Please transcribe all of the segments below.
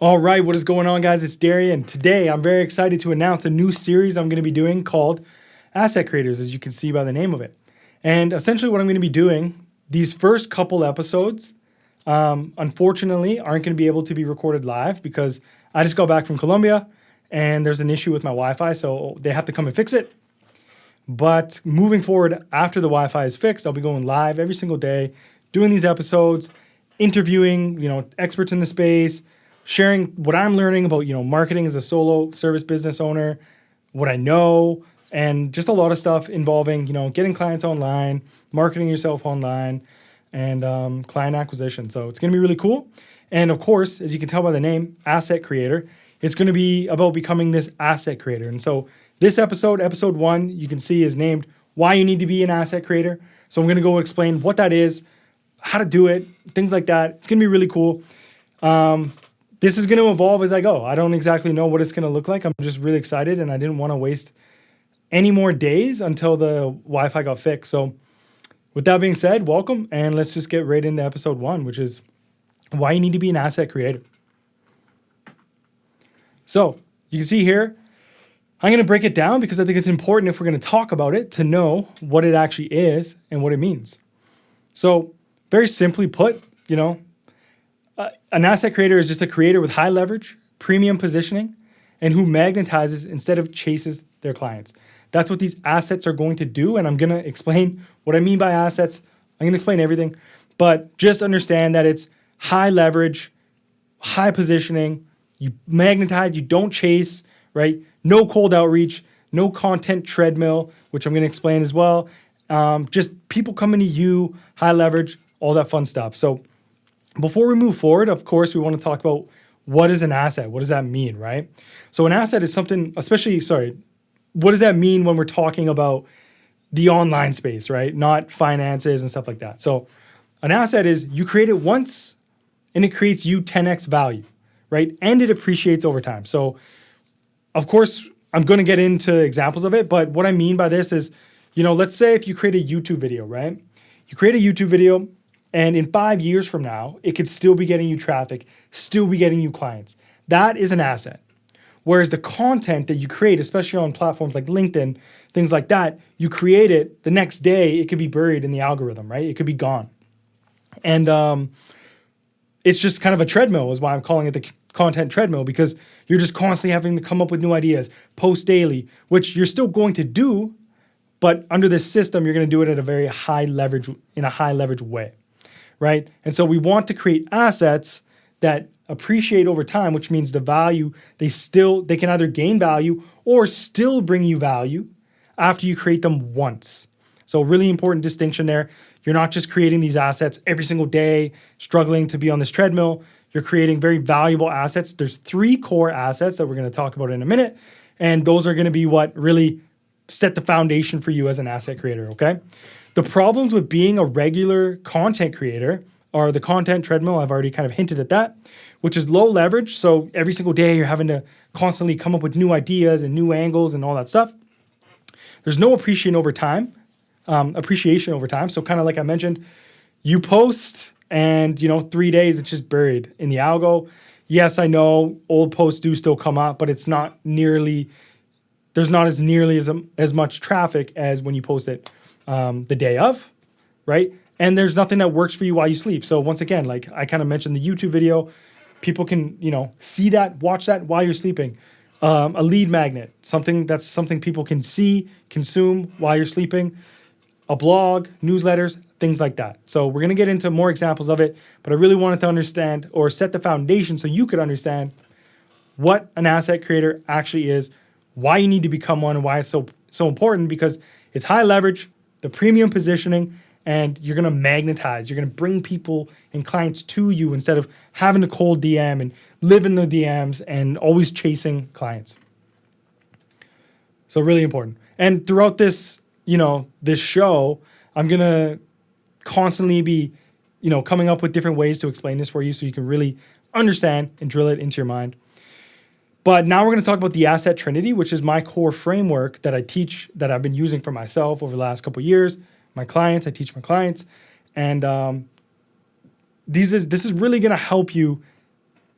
All right, what is going on, guys? It's Darian. Today, I'm very excited to announce a new series I'm going to be doing called Asset Creators, as you can see by the name of it. And essentially, what I'm going to be doing, these first couple episodes, unfortunately, aren't going to be able to be recorded live because I just got back from Colombia and there's an issue with my Wi-Fi, so they have to come and fix it. But moving forward, after the Wi-Fi is fixed, I'll be going live every single day, doing these episodes, interviewing, experts in the space, sharing what I'm learning about, marketing as a solo service business owner, what I know, and just a lot of stuff involving, getting clients online, marketing yourself online, and client acquisition. So it's going to be really cool. And of course, as you can tell by the name, Asset Creator, it's going to be about becoming this asset creator. And so this episode 1, you can see is named Why You Need to Be an Asset Creator. So I'm going to go explain what that is, how to do it, things like that. It's going to be really cool. This is going to evolve as I go. I don't exactly know what it's going to look like. I'm just really excited, and I didn't want to waste any more days until the Wi-Fi got fixed. So with that being said, welcome, and let's just get right into episode 1, which is why you need to be an asset creator. So you can see here, I'm going to break it down because I think it's important if we're going to talk about it to know what it actually is and what it means. So very simply put, an asset creator is just a creator with high leverage, premium positioning, and who magnetizes instead of chases their clients. That's what these assets are going to do, and I'm going to explain what I mean by assets. I'm going to explain everything, but just understand that it's high leverage, high positioning. You magnetize, you don't chase, right? No cold outreach, no content treadmill, which I'm going to explain as well. Just people coming to you, high leverage, all that fun stuff. So before we move forward, of course, we want to talk about what is an asset? What does that mean, right? So an asset is something, what does that mean when we're talking about the online space, right? Not finances and stuff like that. So an asset is you create it once and it creates you 10x value, right? And it appreciates over time. So of course, I'm going to get into examples of it, but what I mean by this is, let's say if you create a YouTube video, right? You create a YouTube video, and in 5 years from now, it could still be getting you traffic, still be getting you clients. That is an asset. Whereas the content that you create, especially on platforms like LinkedIn, things like that, you create it the next day, it could be buried in the algorithm, right? It could be gone. And it's just kind of a treadmill is why I'm calling it the content treadmill, because you're just constantly having to come up with new ideas, post daily, which you're still going to do, but under this system, you're going to do it at a very high leverage, in a high leverage way. Right? And so we want to create assets that appreciate over time, which means the value, they can either gain value or still bring you value after you create them once. So really important distinction there. You're not just creating these assets every single day, struggling to be on this treadmill. You're creating very valuable assets. There's 3 core assets that we're going to talk about in a minute. And those are going to be what really set the foundation for you as an asset creator, okay? The problems with being a regular content creator are the content treadmill. I've already kind of hinted at that, which is low leverage. So every single day you're having to constantly come up with new ideas and new angles and all that stuff. There's no appreciation over time. So kind of like I mentioned, you post and 3 days, it's just buried in the algo. Yes, I know old posts do still come up, but there's not as nearly as much traffic as when you post it the day of, right? And there's nothing that works for you while you sleep. So once again, like I kind of mentioned the YouTube video, people can, see that, watch that while you're sleeping. A lead magnet, something people can see, consume while you're sleeping. A blog, newsletters, things like that. So we're going to get into more examples of it, but I really wanted to understand or set the foundation so you could understand what an asset creator actually is, why you need to become one, and why it's so important, because it's high leverage, the premium positioning, and you're going to magnetize. You're going to bring people and clients to you instead of having to cold DM and live in the DMs and always chasing clients. So really important. And throughout this, this show, I'm going to constantly be, coming up with different ways to explain this for you so you can really understand and drill it into your mind. But now we're going to talk about the Asset Trinity, which is my core framework that I teach, that I've been using for myself over the last couple of years. I teach my clients. And this is really going to help you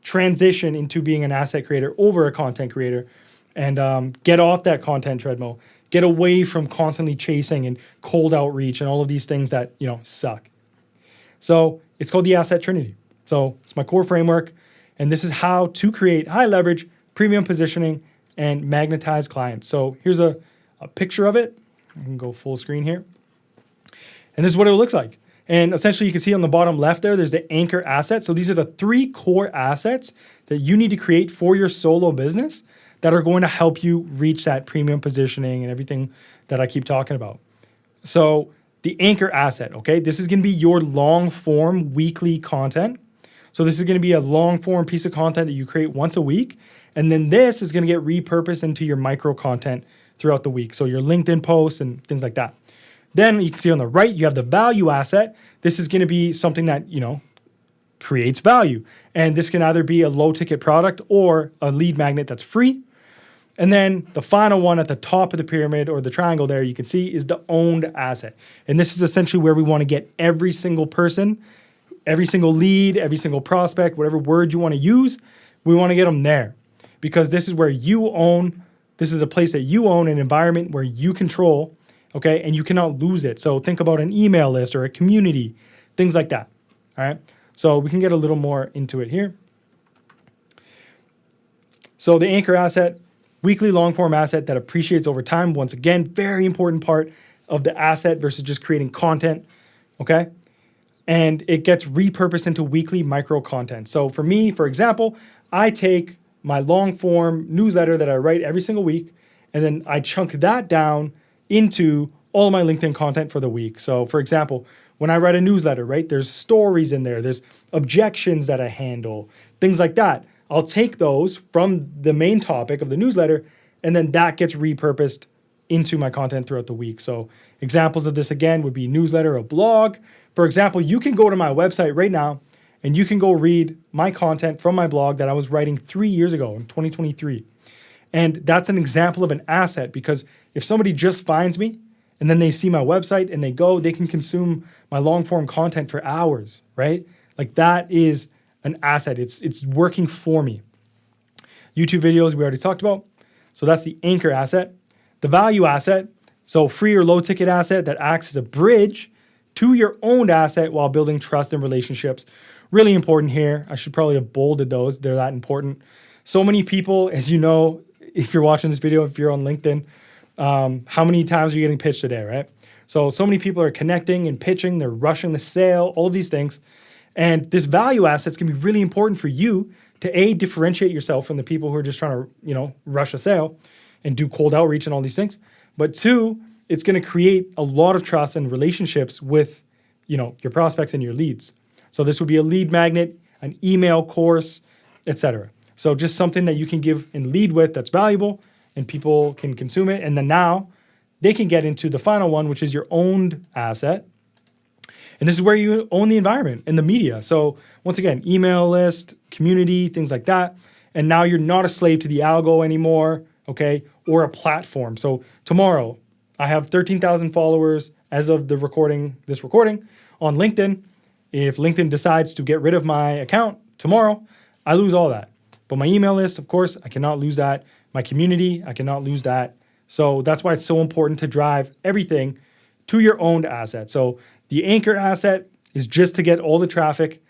transition into being an asset creator over a content creator and get off that content treadmill, get away from constantly chasing and cold outreach and all of these things that, suck. So it's called the Asset Trinity. So it's my core framework, and this is how to create high leverage, premium positioning, and magnetize clients. So here's a picture of it. I can go full screen here. And this is what it looks like. And essentially you can see on the bottom left there's the anchor asset. So these are the 3 core assets that you need to create for your solo business that are going to help you reach that premium positioning and everything that I keep talking about. So the anchor asset, okay, this is going to be your long form weekly content. So this is going to be a long form piece of content that you create once a week. And then this is going to get repurposed into your micro content throughout the week. So your LinkedIn posts and things like that. Then you can see on the right, you have the value asset. This is going to be something that, creates value. And this can either be a low ticket product or a lead magnet that's free. And then the final one at the top of the pyramid or the triangle there, you can see is the owned asset. And this is essentially where we want to get every single person, every single lead, every single prospect, whatever word you want to use, we want to get them there. Because this is where you own, this is a place that you own, an environment where you control, okay, and you cannot lose it. So think about an email list or a community, things like that, all right? So we can get a little more into it here. So the anchor asset, weekly long form asset that appreciates over time. Once again, very important part of the asset versus just creating content, okay? And it gets repurposed into weekly micro content. So for me, for example, I take my long form newsletter that I write every single week, and then I chunk that down into all of my LinkedIn content for the week. So for example, when I write a newsletter, right, there's stories in there, there's objections that I handle, things like that. I'll take those from the main topic of the newsletter, and then that gets repurposed into my content throughout the week. So examples of this again would be newsletter, a blog. For example, you can go to my website right now and you can go read my content from my blog that I was writing 3 years ago in 2023. And that's an example of an asset, because if somebody just finds me and then they see my website and they can consume my long form content for hours, right? Like that is an asset. It's working for me. YouTube videos we already talked about. So that's the anchor asset. The value asset, so free or low ticket asset that acts as a bridge to your owned asset while building trust and relationships. Really important here. I should probably have bolded those. They're that important. So many people, as you know, if you're watching this video, if you're on LinkedIn, how many times are you getting pitched a day, right? So many people are connecting and pitching. They're rushing the sale, all of these things. And this value asset is going to be really important for you to A, differentiate yourself from the people who are just trying to, rush a sale and do cold outreach and all these things. But 2, it's going to create a lot of trust and relationships with, your prospects and your leads. So this would be a lead magnet, an email course, etc. So just something that you can give and lead with that's valuable and people can consume it. And then now they can get into the final one, which is your owned asset. And this is where you own the environment and the media. So once again, email list, community, things like that. And now you're not a slave to the algo anymore, okay, or a platform. So tomorrow, I have 13,000 followers as of this recording on LinkedIn. If LinkedIn decides to get rid of my account tomorrow, I lose all that. But my email list, of course, I cannot lose that. My community, I cannot lose that. So that's why it's so important to drive everything to your owned asset. So the anchor asset is just to get all the traffic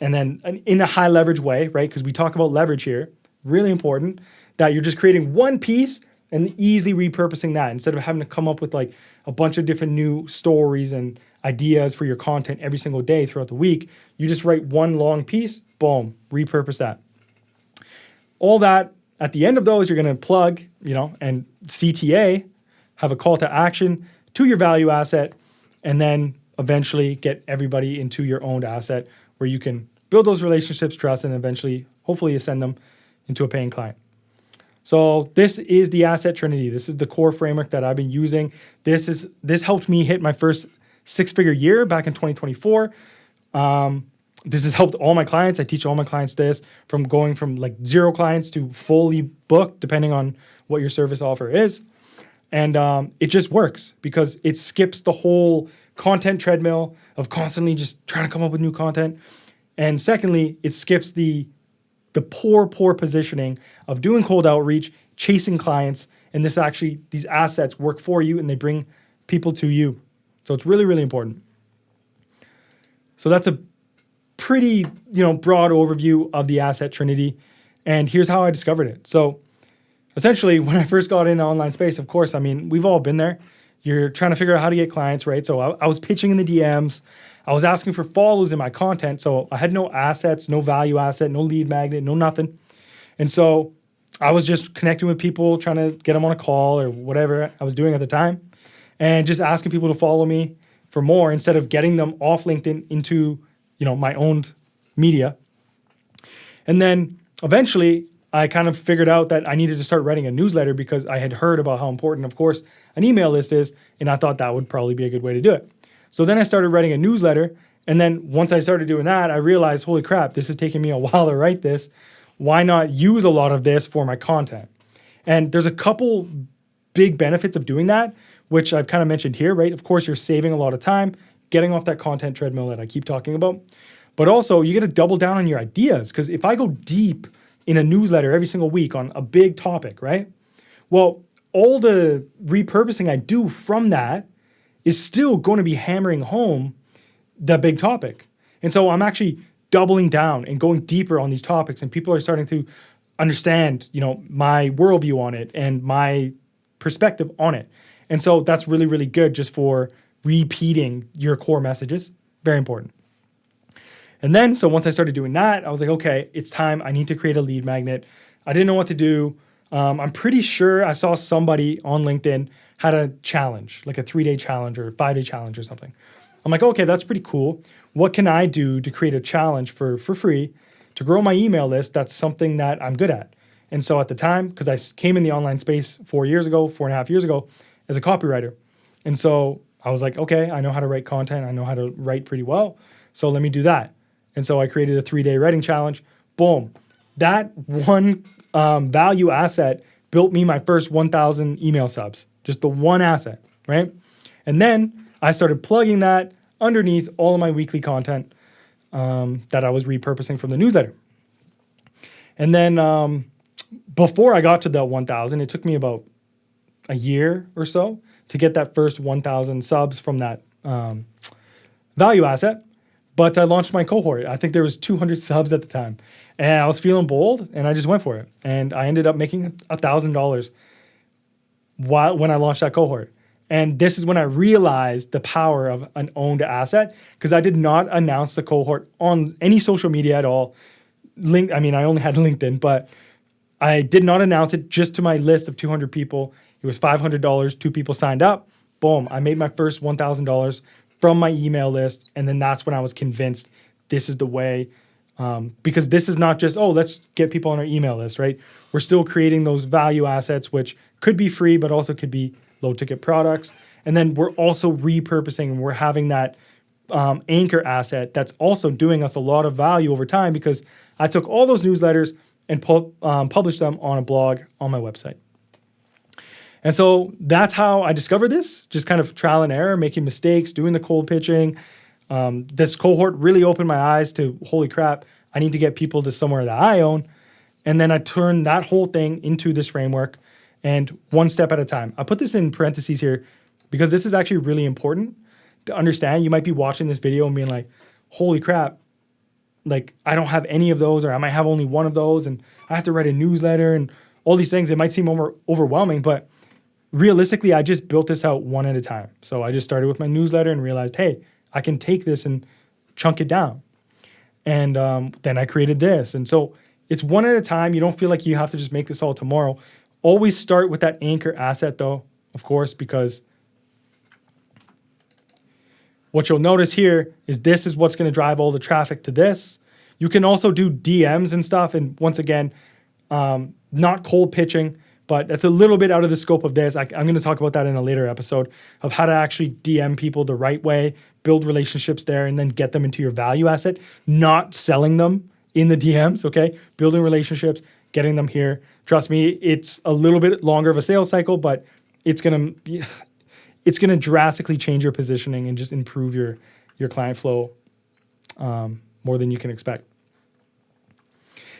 and then in a high leverage way, right? Because we talk about leverage here. Really important that you're just creating one piece and easily repurposing that instead of having to come up with like a bunch of different new stories and ideas for your content every single day throughout the week. You just write one long piece, boom, repurpose that. All that at the end of those, you're going to plug, and CTA, have a call to action to your value asset, and then eventually get everybody into your owned asset where you can build those relationships, trust, and eventually, hopefully, ascend them into a paying client. So this is the Asset Trinity. This is the core framework that I've been using. This helped me hit my first 6-figure year back in 2024. This has helped all my clients. I teach all my clients this, from going from like 0 clients to fully booked, depending on what your service offer is. And it just works because it skips the whole content treadmill of constantly just trying to come up with new content. And secondly, it skips the the poor positioning of doing cold outreach, chasing clients, and these assets work for you and they bring people to you. So it's really, really important. So that's a pretty, broad overview of the Asset Trinity. And here's how I discovered it. So essentially, when I first got in the online space, of course, we've all been there. You're trying to figure out how to get clients, right? So I was pitching in the DMs. I was asking for follows in my content. So I had no assets, no value asset, no lead magnet, no nothing. And so I was just connecting with people, trying to get them on a call or whatever I was doing at the time, and just asking people to follow me for more instead of getting them off LinkedIn into, my owned media. And then eventually I kind of figured out that I needed to start writing a newsletter because I had heard about how important, of course, an email list is, and I thought that would probably be a good way to do it. So then I started writing a newsletter, and then once I started doing that, I realized, holy crap, this is taking me a while to write this. Why not use a lot of this for my content? And there's a couple big benefits of doing that, which I've kind of mentioned here, right? Of course, you're saving a lot of time, getting off that content treadmill that I keep talking about. But also, you got to double down on your ideas, because if I go deep in a newsletter every single week on a big topic, right? Well, all the repurposing I do from that is still going to be hammering home the big topic. And so I'm actually doubling down and going deeper on these topics, and people are starting to understand, my worldview on it and my perspective on it. And so that's really, really good just for repeating your core messages. Very important. And then, so once I started doing that, I was like, okay, it's time. I need to create a lead magnet. I didn't know what to do. I'm pretty sure I saw somebody on LinkedIn had a challenge, like a 3-day challenge or a 5-day challenge or something. I'm like, okay, that's pretty cool. What can I do to create a challenge for free to grow my email list? That's something that I'm good at. And so at the time, because I came in the online space 4.5 years ago as a copywriter. And so I was like, okay, I know how to write content. I know how to write pretty well. So let me do that. And so I created a 3-day writing challenge. Boom. That one value asset built me my first 1,000 email subs. Just the one asset, right? And then I started plugging that underneath all of my weekly content that I was repurposing from the newsletter. And then before I got to the 1,000, it took me about a year or so to get that first 1,000 subs from that value asset. But I launched my cohort. I think there was 200 subs at the time. And I was feeling bold, and I just went for it. And I ended up making $1,000 when I launched that cohort. And this is when I realized the power of an owned asset, because I did not announce the cohort on any social media at all. I only had LinkedIn, but I did not announce it, just to my list of 200 people. It was $500. 2 people signed up. Boom. I made my first $1,000 from my email list. And then that's when I was convinced this is the way, because this is not just, let's get people on our email list, right? We're still creating those value assets, which could be free, but also could be low ticket products. And then we're also repurposing, and we're having that anchor asset that's also doing us a lot of value over time, because I took all those newsletters and published them on a blog on my website. And so that's how I discovered this, just kind of trial and error, making mistakes, doing the cold pitching. This cohort really opened my eyes to, holy crap, I need to get people to somewhere that I own. And then I turned that whole thing into this framework, and one step at a time. I put this in parentheses here because this is actually really important to understand. You might be watching this video and being like, holy crap, like I don't have any of those, or I might have only one of those, and I have to write a newsletter and all these things. It might seem overwhelming, but realistically, I just built this out one at a time. So I just started with my newsletter and realized, hey, I can take this and chunk it down. And then I created this. And so it's one at a time. You don't feel like you have to just make this all tomorrow. Always start with that anchor asset though, of course, because what you'll notice here is this is what's going to drive all the traffic to this. You can also do DMs and stuff. And once again, not cold pitching, but that's a little bit out of the scope of this. I'm going to talk about that in a later episode of how to actually DM people the right way, build relationships there, and then get them into your value asset, not selling them in the DMs, okay? Building relationships, getting them here. Trust me, it's a little bit longer of a sales cycle, but it's going to drastically change your positioning and just improve your client flow more than you can expect.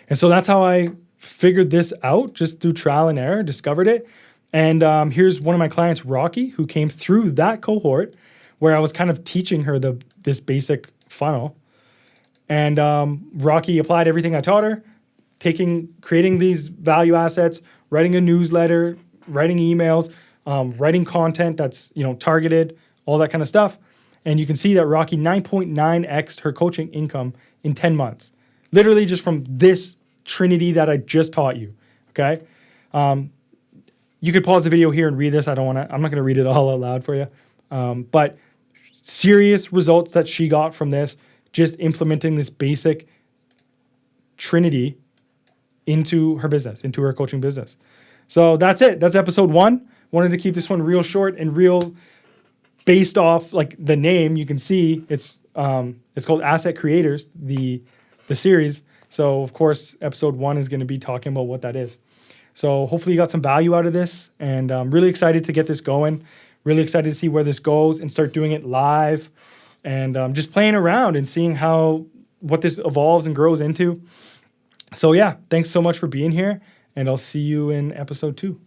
And so that's how I figured this out, just through trial and error, discovered it. And here's one of my clients, Rocky, who came through that cohort where I was kind of teaching her this basic funnel. And Rocky applied everything I taught her, creating these value assets, writing a newsletter, writing emails, writing content that's targeted, all that kind of stuff. And you can see that Rocky 9.9x'd her coaching income in 10 months. Literally just from this Trinity that I just taught you, okay? You could pause the video here and read this. I'm not going to read it all out loud for you. But serious results that she got from this, just implementing this basic Trinity into her business, into her coaching business. So that's it. That's episode 1. Wanted to keep this one real short and real based off like the name. You can see it's called Asset Creators, the series. So of course, episode 1 is going to be talking about what that is. So hopefully you got some value out of this, and I'm really excited to get this going. Really excited to see where this goes and start doing it live, and just playing around and seeing what this evolves and grows into. So yeah, thanks so much for being here, and I'll see you in episode 2.